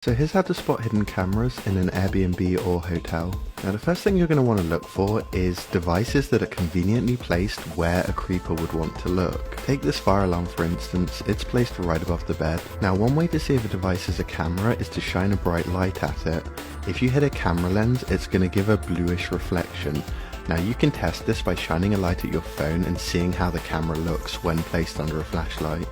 So here's how to spot hidden cameras in an Airbnb or hotel. Now the first thing you're going to want to look for is devices that are conveniently placed where a creeper would want to look. Take this fire alarm for instance, it's placed right above the bed. Now one way to see if a device is a camera is to shine a bright light at it. If you hit a camera lens, it's going to give a bluish reflection. Now you can test this by shining a light at your phone and seeing how the camera looks when placed under a flashlight.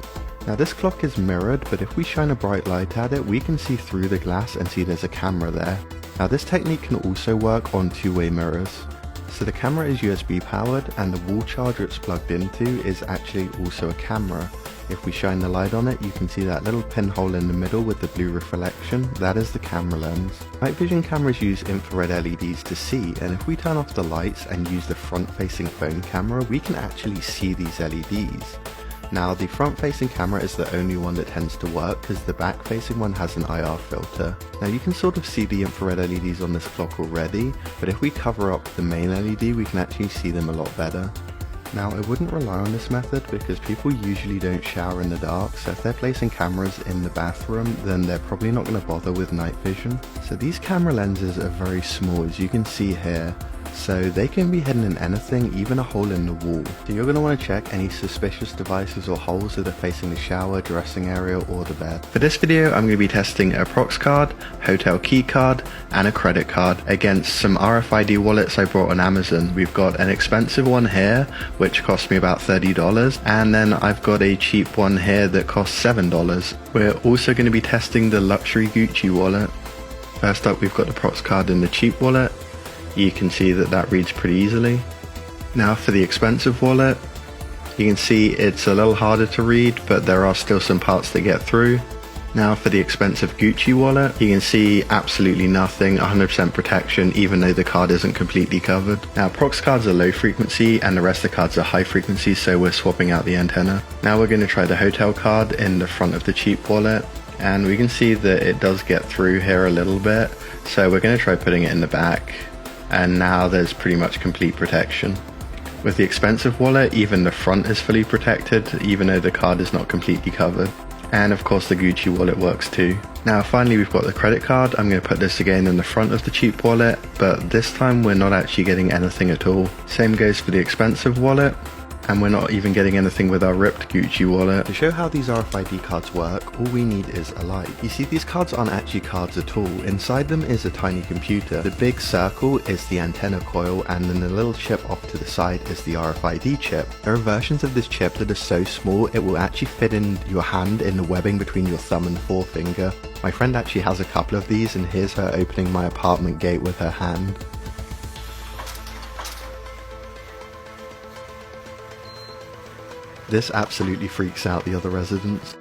Now this clock is mirrored, but if we shine a bright light at it, we can see through the glass and see there's a camera there. Now this technique can also work on two-way mirrors. So the camera is USB powered and the wall charger it's plugged into is actually also a camera. If we shine the light on it, you can see that little pinhole in the middle with the blue reflection, that is the camera lens. Night vision cameras use infrared LEDs to see, and if we turn off the lights and use the front-facing phone camera, we can actually see these LEDs. Now the front-facing camera is the only one that tends to work because the back-facing one has an IR filter. Now you can sort of see the infrared LEDs on this clock already, but if we cover up the main LED we can actually see them a lot better. Now I wouldn't rely on this method because people usually don't shower in the dark, so if they're placing cameras in the bathroom then they're probably not going to bother with night vision. So these camera lenses are very small, as you can see here. So they can be hidden in anything, even a hole in the wall. So you're going to want to check any suspicious devices or holes that are facing the shower, dressing area or the bed. For this video I'm going to be testing a Prox card, hotel key card and a credit card against some RFID wallets I bought on Amazon. We've got an expensive one here which cost me about $30 and then I've got a cheap one here that costs $7. We're also going to be testing the luxury Gucci wallet. First up we've got the Prox card in the cheap wallet. You can see that that reads pretty easily. Now for the expensive wallet, you can see it's a little harder to read, but there are still some parts that get through. Now for the expensive Gucci wallet, you can see absolutely nothing, 100% protection, even though the card isn't completely covered. Now Prox cards are low frequency and the rest of the cards are high frequency, so we're swapping out the antenna. Now we're going to try the hotel card in the front of the cheap wallet, and we can see that it does get through here a little bit, so we're going to try putting it in the back. And now there's pretty much complete protection. With the expensive wallet, even the front is fully protected, even though the card is not completely covered. And of course the Gucci wallet works too. Now finally we've got the credit card. I'm going to put this again in the front of the cheap wallet, but this time we're not actually getting anything at all. Same goes for the expensive wallet. And we're not even getting anything with our ripped Gucci wallet. To show how these RFID cards work, all we need is a light. You see, these cards aren't actually cards at all. Inside them is a tiny computer. The big circle is the antenna coil, and then the little chip off to the side is the RFID chip. There are versions of this chip that are so small it will actually fit in your hand in the webbing between your thumb and forefinger. My friend actually has a couple of these, and here's her opening my apartment gate with her hand. This absolutely freaks out the other residents.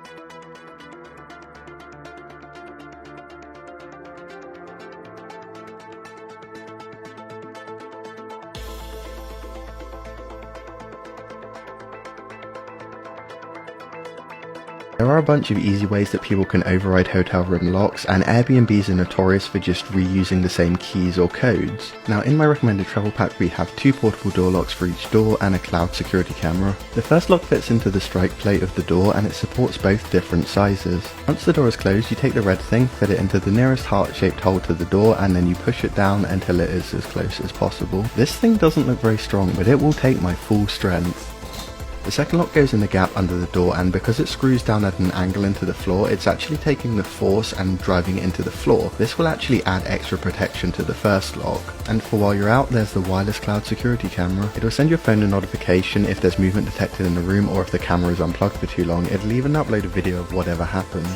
There are a bunch of easy ways that people can override hotel room locks, and Airbnbs are notorious for just reusing the same keys or codes. Now in my recommended travel pack we have 2 portable door locks for each door and a cloud security camera. The first lock fits into the strike plate of the door and it supports both different sizes. Once the door is closed, you take the red thing, fit it into the nearest heart-shaped hole to the door, and then you push it down until it is as close as possible. This thing doesn't look very strong, but it will take my full strength. The second lock goes in the gap under the door, and because it screws down at an angle into the floor, it's actually taking the force and driving it into the floor. This will actually add extra protection to the first lock. And for while you're out, there's the wireless cloud security camera. It'll send your phone a notification if there's movement detected in the room or if the camera is unplugged for too long. It'll even upload a video of whatever happens.